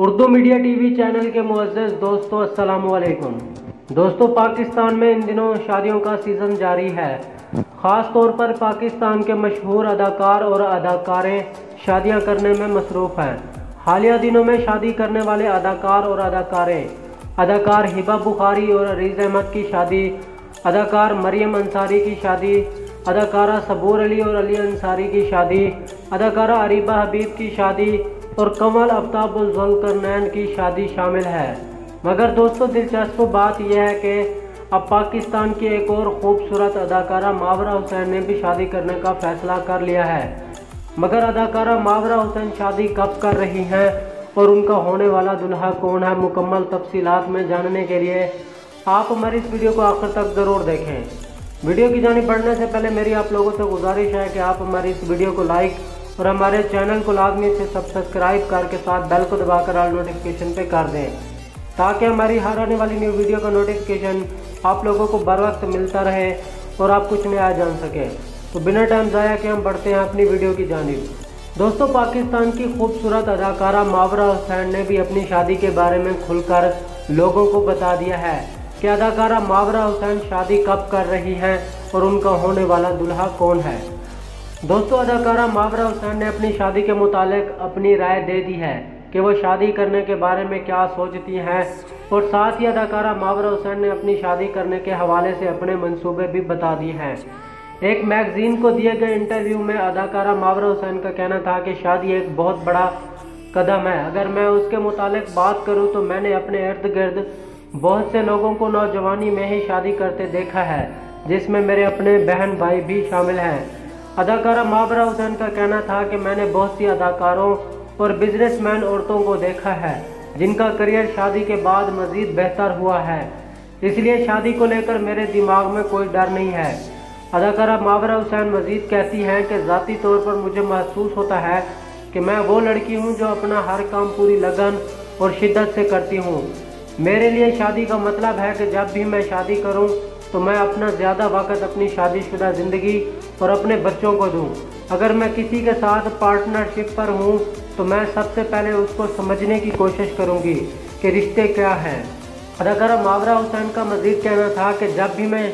Urdu media TV channel के मुअज़्ज़ज़ दोस्तों, अस्सलामु अलैकुम। दोस्तों, पाकिस्तान में इन दिनों शादियों का सीज़न जारी है। ख़ास तौर पर पाकिस्तान के मशहूर अदाकार और अदाकारें शादियां करने में मसरूफ़ हैं। हालिया दिनों में शादी करने वाले अदाकार और अदाकारें अदाकार हिबा बुखारी और अरीज़ अहमद की शादी, अदाकार मरियम अंसारी की शादी, अदाकारा सबूर अली और अली अंसारी की शादी, अदाकारा अरीबा हबीब की शादी और कमल आफ्ताब और ज़ुल्करनैन की शादी शामिल है। मगर दोस्तों, दिलचस्प बात यह है कि अब पाकिस्तान की एक और खूबसूरत अदाकारा मावरा हुसैन ने भी शादी करने का फैसला कर लिया है। मगर अदाकारा मावरा हुसैन शादी कब कर रही हैं और उनका होने वाला दुल्हा कौन है, मुकम्मल तफसीलात में जानने के लिए आप हमारी इस वीडियो को आखिर तक ज़रूर देखें। वीडियो की जानिब बढ़ने से पहले मेरी आप लोगों से गुजारिश है कि आप हमारी इस वीडियो को लाइक और हमारे चैनल को लाजमी से सब्सक्राइब करके साथ बेल को दबाकर ऑल नोटिफिकेशन पे कर दें, ताकि हमारी हर आने वाली न्यू वीडियो का नोटिफिकेशन आप लोगों को बर वक्त मिलता रहे और आप कुछ नया जान सकें। तो बिना टाइम ज़ाया के हम बढ़ते हैं अपनी वीडियो की जानिब। दोस्तों, पाकिस्तान की खूबसूरत अदाकारा मावरा हुसैन ने भी अपनी शादी के बारे में खुलकर लोगों को बता दिया है कि अदाकारा मावरा हुसैन शादी कब कर रही हैं और उनका होने वाला दुल्हा कौन है। दोस्तों, अदाकारा मावरा हुसैन ने अपनी शादी के मुतालिक अपनी राय दे दी है कि वो शादी करने के बारे में क्या सोचती हैं, और साथ ही अदाकारा मावरा हुसैन ने अपनी शादी करने के हवाले से अपने मंसूबे भी बता दिए हैं। एक मैगजीन को दिए गए इंटरव्यू में अदाकारा मावरा हुसैन का कहना था कि शादी एक बहुत बड़ा कदम है। अगर मैं उसके मुतालिक बात करूं तो मैंने अपने इर्द गिर्द बहुत से लोगों को नौजवानी में ही शादी करते देखा है, जिसमें मेरे अपने बहन भाई भी शामिल हैं। अदाकारा मावरा हुसैन का कहना था कि मैंने बहुत सी अदाकारों और बिजनेसमैन औरतों को देखा है जिनका करियर शादी के बाद मज़ीद बेहतर हुआ है, इसलिए शादी को लेकर मेरे दिमाग में कोई डर नहीं है। अदाकारा मावरा हुसैन मज़ीद कहती हैं कि ज़ाती तौर पर मुझे महसूस होता है कि मैं वो लड़की हूँ जो अपना हर काम पूरी लगन और शिद्दत से करती हूँ। मेरे लिए शादी का मतलब है कि जब भी मैं शादी करूँ तो मैं अपना ज़्यादा वक्त अपनी शादीशुदा ज़िंदगी और अपने बच्चों को दूँ। अगर मैं किसी के साथ पार्टनरशिप पर हूँ तो मैं सबसे पहले उसको समझने की कोशिश करूँगी कि रिश्ते क्या हैं। अदाकारा मावरा हुसैन का मज़ीद कहना था कि जब भी मैं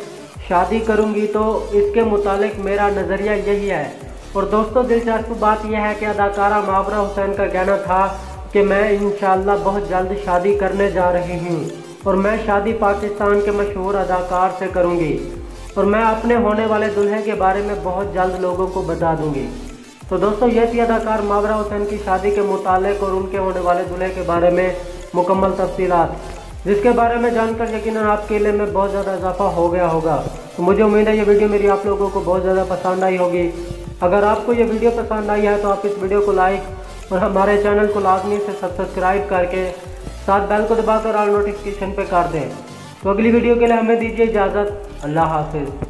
शादी करूँगी तो इसके मुतालिक मेरा नज़रिया यही है। और दोस्तों, दिलचस्प बात यह है कि अदाकारा मावरा हुसैन का कहना था कि मैं इंशाअल्लाह बहुत जल्द शादी करने जा रही हूँ और मैं शादी पाकिस्तान के मशहूर अदाकार से करूँगी और मैं अपने होने वाले दुल्हे के बारे में बहुत जल्द लोगों को बता दूँगी। तो दोस्तों, ये थी अदाकार मावरा हुसैन की शादी के मुतालिक और उनके होने वाले दुल्हे के बारे में मुकम्मल तफसीलात, जिसके बारे में जानकर यकीनन आपके लिए में बहुत ज़्यादा इजाफा हो गया होगा। तो मुझे उम्मीद है ये वीडियो मेरी आप लोगों को बहुत ज़्यादा पसंद आई होगी। अगर आपको ये वीडियो पसंद आई है तो आप इस वीडियो को लाइक और हमारे चैनल को लाजमी से सब्सक्राइब करके साथ बेल को दबाकर ऑल नोटिफिकेशन पे कर दें। तो अगली वीडियो के लिए हमें दीजिए इजाज़त। अल्लाह हाफिज़।